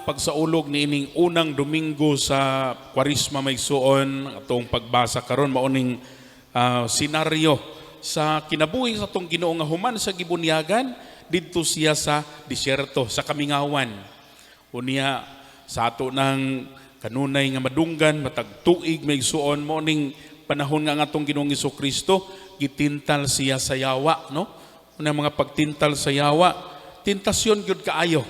pagsaulog ni ining unang Domingo sa Kwarisma may suon atong pagbasa karon mauning senaryo sa kinabuhi sa atong Ginoo nga human sa gibunyagan didto siya sa disyerto sa Kamingawan. Unya sa ato ng kanunay nga madunggan matag tuig may suon mauning panahon nga atong Ginoong Hesukristo gitintal siya sa yawa, no? Una mga pagtintal sa yawa, tentasyon gyud kaayo.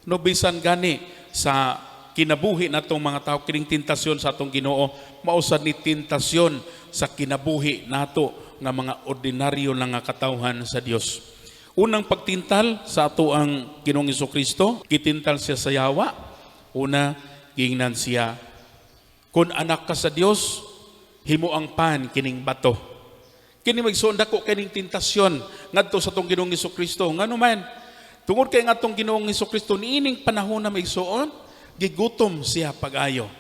No bisan gani sa kinabuhi natong mga tao kining tentasyon sa atong Ginoo mausad ni tentasyon sa kinabuhi nato nga mga ordinaryo lang nga katawhan sa Dios. Unang pagtintal sa ato ang Ginoong Hesukristo, gitintal siya sa yawa. Una, gingnan siya, kun anak ka sa Dios, himo ang pan kining bato. Kini magsuon dako kining tentasyon ngadto sa atong Ginoong Hesukristo. Ngano man tungod kay ngatong Ginoong Hesukristo niining panahon na may suon, gigutom siya pag-ayo.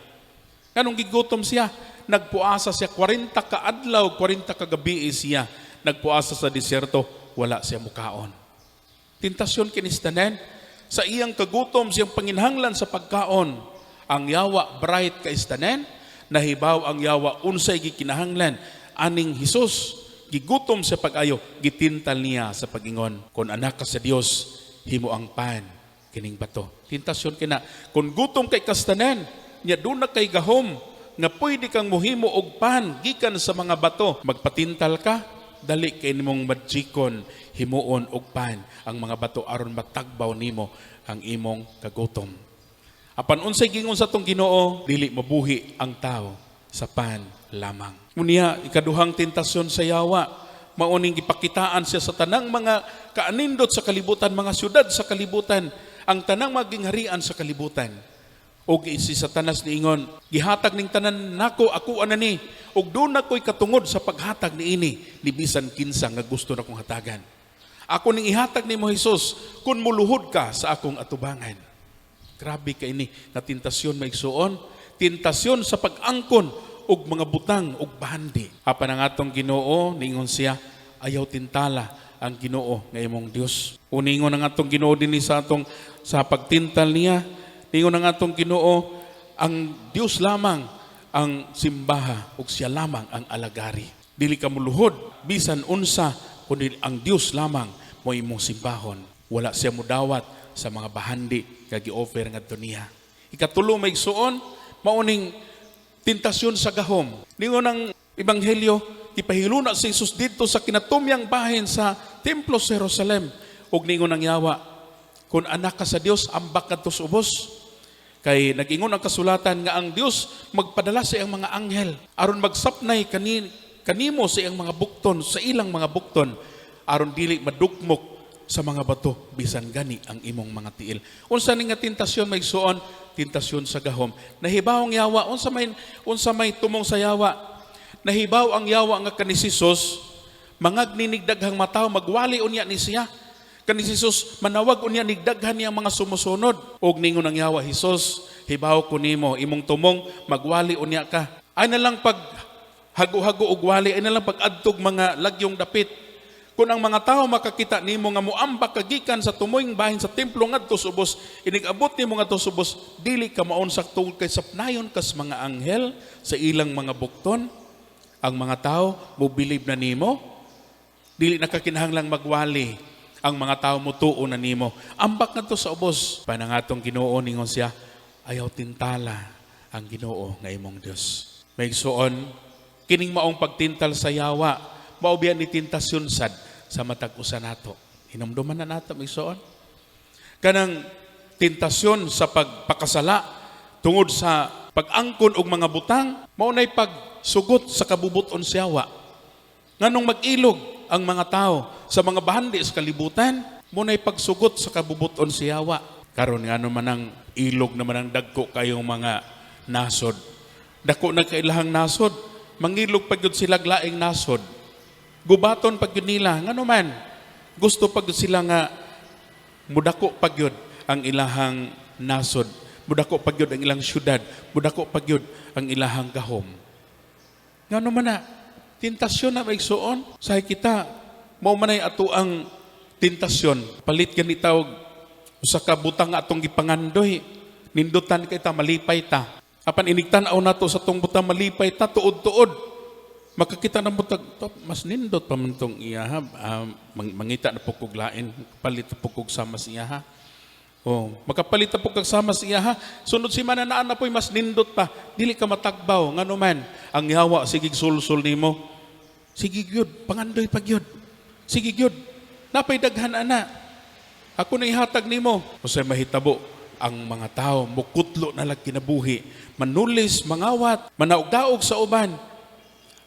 Kanong gigutom siya, nagpuasa siya 40 ka adlaw, 40 ka gabi siya nagpuasa sa disyerto, wala siya mukaon. Tentasyon kinistanen sa iyang kagutom siyang panginhanglan sa pagkaon. Ang yawa bright ka istanen, nahibaw ang yawa unsay gikinahanglan aning Hesus. Gigutom sa pag-ayo, gitintal niya sa pagingon, kun anak ka sa Dios, himo ang pan kining bato. Tentasyon kina kun gutom kay kastanan nya duna kay gahom nga pwede kang mohimo og pan gikan sa mga bato, magpatintal ka dali kay nimong madjikon himuon og pan ang mga bato aron matagbaw nimo ang imong kagutom. Apan unsay gingon sa tong Ginoo, dili mabuhi ang tao sa pan lamang. Unya ikaduhang tentasyon sa yawa, mauning gipakitaan siya sa tanang mga kaanindot sa kalibutan, mga syudad sa kalibutan, ang tanang magingharian sa kalibutan. Og si Satanas niingon, gihatag ning tanan nako, ako anani, og doon ako'y katungod sa paghatag niini, ni bisan kinsa nga gusto na kong hatagan. Ako ning ihatag nimo Hesus, kun muluhod ka sa akong atubangan. Grabe kay ini na tentasyon maigsuon, tentasyon sa pag-angkon og mga butang og bandi. Apan ang atong Ginoo ningon siya, ayaw tintala ang Ginoo nga imong Dios. Uningon ang atong Ginoo dinhi sa atong sa pagtintal niya, ningon ang atong Ginoo, ang Dios lamang ang simbaha ug siya lamang ang alagari. Dili ka muluhod bisan unsa kundi ang Dios lamang mo imong simbahon. Wala siya mudawat sa mga bahandi nga gi-offer ngadto niya. Ikatulo maigsuon mauning tentasyon sa gahom. Ningon ang Ebanghelyo, ipahiluna si Jesus dito sa kinatumyang bahin sa Templo sa Jerusalem. Ug ningon ang yawa, kung anak ka sa Dios, ambak kadto sa ubos. Kay nag-ingon ang kasulatan nga ang Dios magpadala sa iyang mga anghel aron magsapnay kanimo sa iyang mga bukton, sa ilang mga bukton, aron dili madugmok sa mga bato bisan gani ang imong mga tiil. Unsa ni nga tentasyon maigsuon? Tentasyon sa gahom. Nahibaw ang yawa unsa may tumong sa yawa. Nahibaw ang yawa nga kani Hesus mangagninig daghang mataw magwali unya ni siya. Kani Hesus manawag unya nig daghan niyang mga sumusunod. Og ningon ang yawa, Hesus, hibaw ko nimo imong tumong magwali unya ka. Ay na lang pag hago-hago og wali, ay na lang pag adtog mga lagyong dapit. Kung ang mga tao makakita nimo nga muambak kagikan sa tumoyng bahin sa templo ngadto sa ubos, inigabot nimo ngadto sa ubos, dili ka maunsak tungod kay sapnayon kas mga anghel sa ilang mga bukton. Ang mga tao mobilib na nimo, dili nakakinahanglang magwali. Ang mga tao mutuo na nimo. Ambak ngadto sa ubos. Panangatong Ginoo ningon siya, ayaw tintala ang Ginoo nga imong Dios. Maigsuon kining maong pagtintal sa yawa, maubiyan ni tentasyon sad sa matag usa nato. Hinumduman na nato igsoon. Kanang tentasyon sa pagpakasala tungod sa pag-angkon og mga butang, mao nay pagsugot sa kabubuton sa yawa. Nganong mag-ilog ang mga tao sa mga bahandi sa kalibutan, mao nay pagsugot sa kabubuton sa yawa. Karon ngano man ang ilog naman ang dagko kayong mga nasod. Dako na kailahang nasod, mangilog pagyud sila laing nasod. Gubaton pag yun nila, nga naman, gusto pag sila nga mudako pag yun ang ilahang nasod, mudako pag yun ang ilang syudad, mudako pag yun ang ilahang gahom. Nga naman na, tentasyon na maigsuon, sahay kita, maumanay ato ang tentasyon, palit ganitaw, usa ka butang atong gipangandoy, nindutan kay ta malipay ta. Apan inigtan-aw nato sa tong butang malipay ta tuod-tuod. Makakita na butang mas nindot pa man tong iya mangita na pukog lain, palit pukog sama siya ha. Oh, makapalit na pukog sama siya ha. Sunod si mananaan na po'y mas nindot pa. Dili ka matagbaw ngano man ang yawa sigig sulsul nimo. Sige gyud, pangandoy pag gyud. Sige gyud. Napay daghan ana. Ako na ihatag nimo. Usay mahitabo ang mga tao mukutlo na lag kinabuhi, manulis, mangawat, manaog-daog sa uban.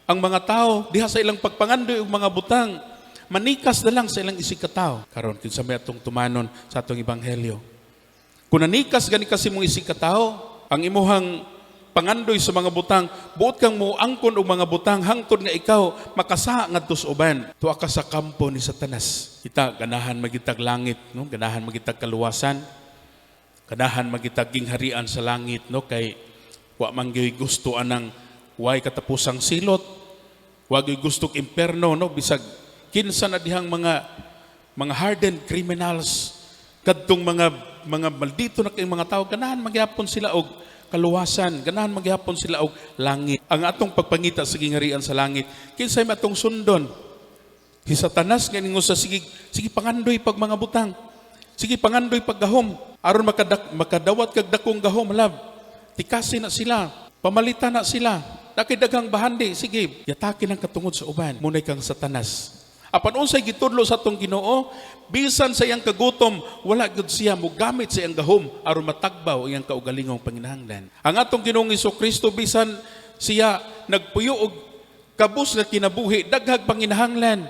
Ang mga tao diha sa ilang pagpangandoy og mga butang, manikas na lang sa ilang isikataw. Karon kinsa may atong tumanon sa atong ebanghelyo. Kung nanikas gani kasi mong isikataw, ang imuhang pangandoy sa mga butang, buot kang mo angkon og mga butang hangtod nga ikaw makasa ngadto sa uban. Tuwa ka sa kampo ni Satanas. Kita ganahan magitag langit, no? Ganahan magitag kaluwasan. Ganahan magitag gingharian sa langit, no? Kay wa man gyud gusto anang way katapusang silot. Wa gyud gusto imperno, no? Bisag kinsa na dihang mga hardened criminals kadtong mga maldito na kay mga tao, ganahan magyapon sila og kaluwasan, ganahan magyapon sila og langit. Ang atong pagpangita sa gingharian sa langit, kinsay matong sundon? Si Satanas nga ningo sa sige pangandoy pag mga butang. Sige pangandoy pag gahom aron makadawat kag dakong gahom lab. Tikasin na sila, pamalitan na sila. Nakay daghang bahandi, sige, yatakin ang katungod sa uban. Munay kang Satanas. Apan unsay gitudlo sa atong Ginoo, bisan sa iyang kagutom, wala gyud siya mogamit sa iyang gahom aron matagbaw iyang kaugalingong panginahanglan. Ang atong Ginoong Hesukristo bisan siya nagpuyo og kabus nga kinabuhi, daghag panginahanglan.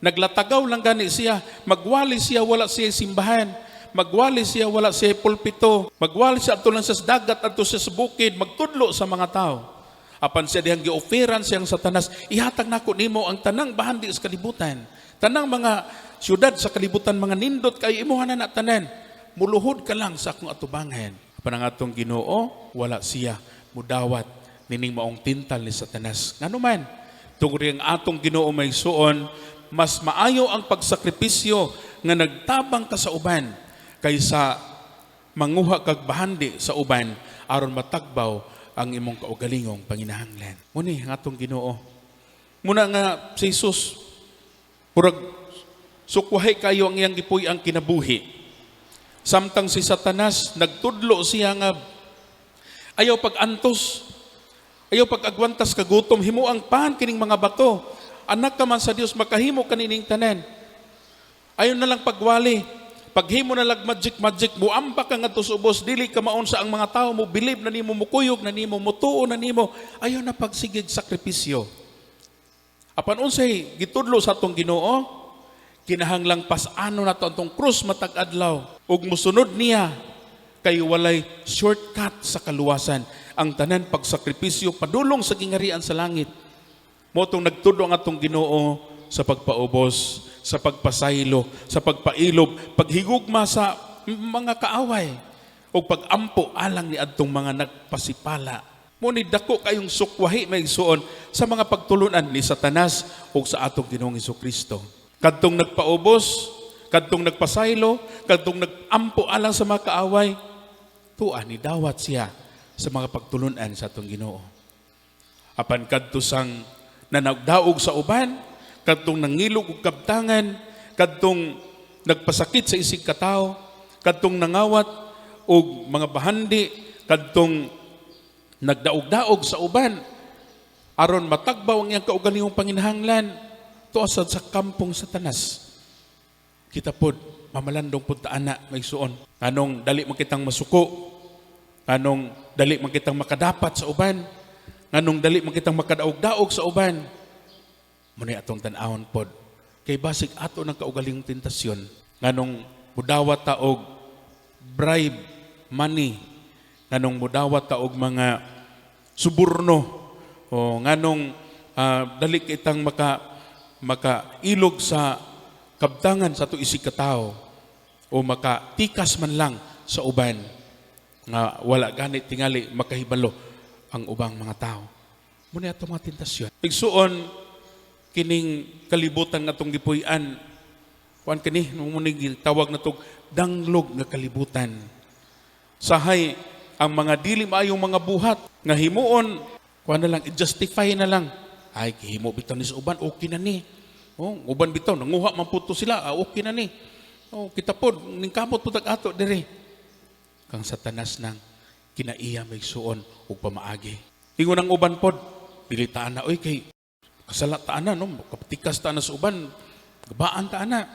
Naglatagaw lang gani siya, magwali siya wala siya simbahan, magwali siya wala siya pulpito, magwali siya adto lang sa dagat adto sa bukid, magtudlo sa mga tao. Apan siya dihang gioferan siyang Satanas, ihatag nako nimo ang tanang bahandi sa kalibutan. Tanang mga syudad sa kalibutan, mga nindot kay imuha na tanan. Muluhod ka lang sa akong atubangan. Apan ang atong Ginoo, wala siya mudawat nining maong tintal ni Satanas. Ngano man, tungod ang atong Ginoo may suon, mas maayo ang pagsakripisyo nga nagtabang ka sa uban kaysa manguha kag bahandi sa uban aron matagbaw ang imong kaugalingong panginahanglan. Muni ang atong Ginoo. Muna nga si Jesus, murag sukwahay kayo ang iyang gipuy ang kinabuhi. Samtang si Satanas, nagtudlo siya nga, ayaw pag-antos, ayaw pag-agwantas kagutom, himo ang pan kining mga bato. Anak ka man sa Dios, makahimo kanining tanan. Ayaw na lang pagwali. Paghimo na lag magic, muamba ka nga to sa ubos, dili ka maon sa ang mga tao mo, bilib na nimo, mukuyog na nimo, mutuo na nimo, ayaw na pagsigig sakripisyo. Apan unsay gitudlo sa atong Ginoo, kinahanglang pasano na to atong krus matag adlaw, ug musunod niya, kay walay shortcut sa kaluwasan. Ang tanan pagsakripisyo, padulong sa gingharian sa langit. Motong nagtudlo ang atong Ginoo sa pagpaubos, sa pagpasaylo, sa pagpailob, paghigugma sa mga kaaway, o pagampo alang ni adtong mga nagpasipala. Ngunit dako kayong sukwahi may suon sa mga pagtulunan ni Satanas o sa atong Ginoong Hesukristo. Kadtong nagpaubos, kadtong nagpasaylo, kadtong nagampo alang sa mga kaaway, tuan ni dawat siya sa mga pagtulunan sa atong Ginoo. Apan kadto sang nanagdaog sa uban, kadtong nangilog og kabtangan, kadtong nagpasakit sa isig katao, kadtong nangawat og mga bahandi, kadtong nagdaog-daog sa uban aron matagbaw ang iyang kaugalingong panginahanglan, tuwa sa kampong Satanas. Kita pod mamalandong pud ta ana may suon. Anong dali man kitang masuko, anong dali man kitang makadapat sa uban, anong dali man kitang makadaog-daog sa uban. Muna atong tan-awon pod. Kay basig ato ng kaugalingong tentasyon. Nganong mudawat ta og bribe, money. Nganong mudawat ta og mga suborno. O nganong dali kitang makailog sa kabtangan sa ato isig katao. O makatikas man lang sa uban. Nga wala ganit tingali makahibalo ang ubang mga tao. Muna atong mga tentasyon. Igsuon, kining kalibutan nga itong gipuy-an. Kuan kini, nung tawag na itong danglog nga kalibutan. Sahay ang mga dili maayong mga buhat nga himuon kuha na lang i-justify na lang. Ay gihimo bitaw ni sa uban, okay na ni. Oh, uban bitaw nanguha man puto sila, okay na ni. Oh, kita pod ning kamot pud ato diri. Kang Satanas nang kinaiya may suon ug pamaagi. Ingon ang uban pod, pilitaan na oy kay kasala ta ana no, kapatikas ta na sa uban, gabaan ta ana.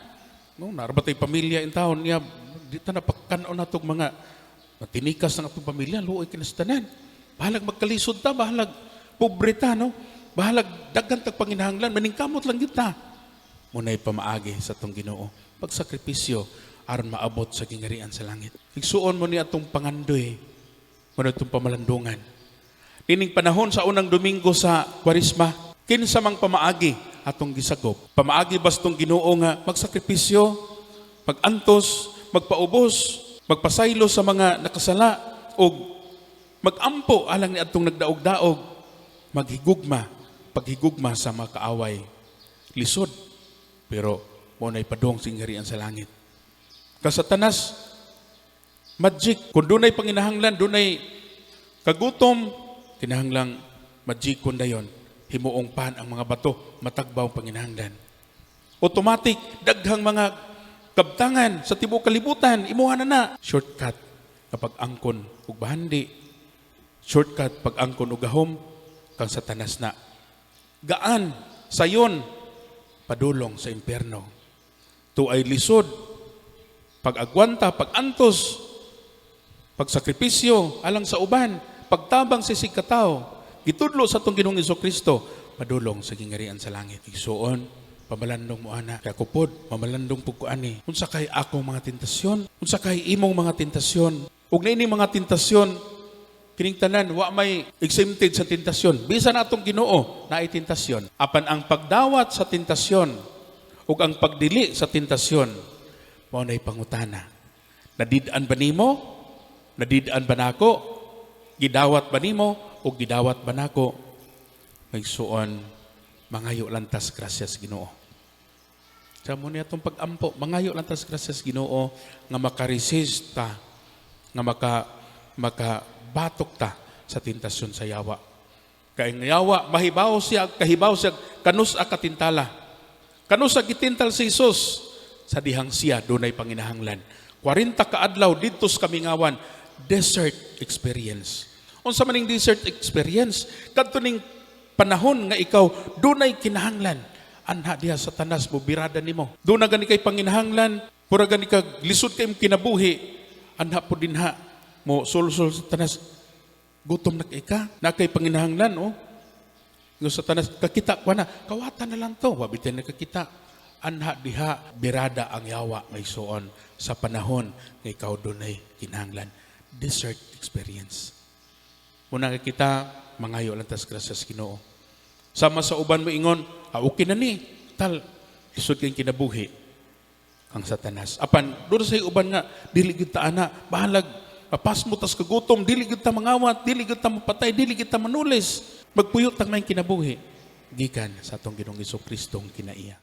No, narabatay pamilya in taon niya, di ta napakanon natog mga matinikas ng atong pamilya, luoy kinastanan. Bahalag magkalisod ta, bahalag pobre ta, no? Bahalag daghan tag panginahanglan, maningkamot lang yun ta. Muna'y pamaagi sa atong Ginoo. Pagsakripisyo, aron maabot sa gingarian sa langit. Igsuon mo ni atong pangandoy, muna itong pamalandungan. Dining panahon sa unang Domingo sa Kwaresma, kinsa mang pamaagi atong gisagop. Pamaagi bastong Ginoo nga magsakripisyo, magantos, magpaubos, magpasaylo sa mga nakasala o magampo alang ni atong nagdaog-daog, paghigugma sa mga kaaway. Lisod, pero muna'y padong singharian sa langit. Ka Satanas, magic, kung dunay panginahanglan, dunay kagutom, kinahanglang magic kung dayon, himuong pan ang mga bato, matagbaw panginahanglan. Automatic, daghang mga kabtangan sa tibuok kalibutan, imuha na. Shortcut kapag angkon ug bahandi. Shortcut pag angkon ug gahom kang Satanas na. Gaan sayon padulong sa impierno. Tu ay lisod pag-agwanta, pag-antos, pagsakripisyo alang sa uban, pagtabang sa sikataw, gitudlo sa atong Ginoong Jesucristo, padulong sa gingarian sa langit. Igsuon, pamalandong mo ana, kaya kupod, mamalandong po ko ani. Unsa kay akong mga tentasyon, unsa kay imong mga tentasyon, ug na ini mga tentasyon, kining tanan, wa may exempted sa tentasyon. Bisan na atong Ginoo, na ay tentasyon. Apan ang pagdawat sa tentasyon, ug ang pagdili sa tentasyon, mao na'y pangutana. Nadidaan ba nimo? Nadidaan ba nako? Gidawat ba nimo? O gidawat ba nako? May suon, mangayo lantas gracias Ginoo. Sa mo niya itong pag-ampo, mangayo lantas gracias Ginoo, nga makaresist ta, nga makabatok ta sa tentasyon sa yawa. Kaya ng yawa, kahibaw siya, kanus a katintala. Kanus a gitintal si Jesus, sa dihang siya, dunay panginahanglan. 40 kaadlaw, dito sa Kamingawan, desert experience. Unsa maning desert experience? Kadto ning panahon nga ikaw dunay kinahanglan, anha diha sa tanas mo birada nimo. Duna gani kay panginahanglan, pura gani kag lisod kay kinabuhi, anha po dinha mo sulsul sa tanas. Gutom na kay ka, na kay panginahanglan oh. Ngo sa tanas kakita ko na, kawatan na lang to, wabitin na kakita. Anha diha birada ang yawa may suon sa panahon nga ikaw dunay kinahanglan. Desert experience. Muna kita, mangayo lantas gracias Ginoo. Sama sa uban mo ingon, okay na ni, tal, isod kayong kinabuhi, kang Satanas. Apan, doon sa uban nga, dili gid ta ana, bahalag, mapas mo tas kagutom, dili gid ta mangawat, dili gid ta mapatay, dili gid ta manulis, magpuyot tang may kinabuhi. Gikan sa atong Ginoong Jesucristo kinaiya.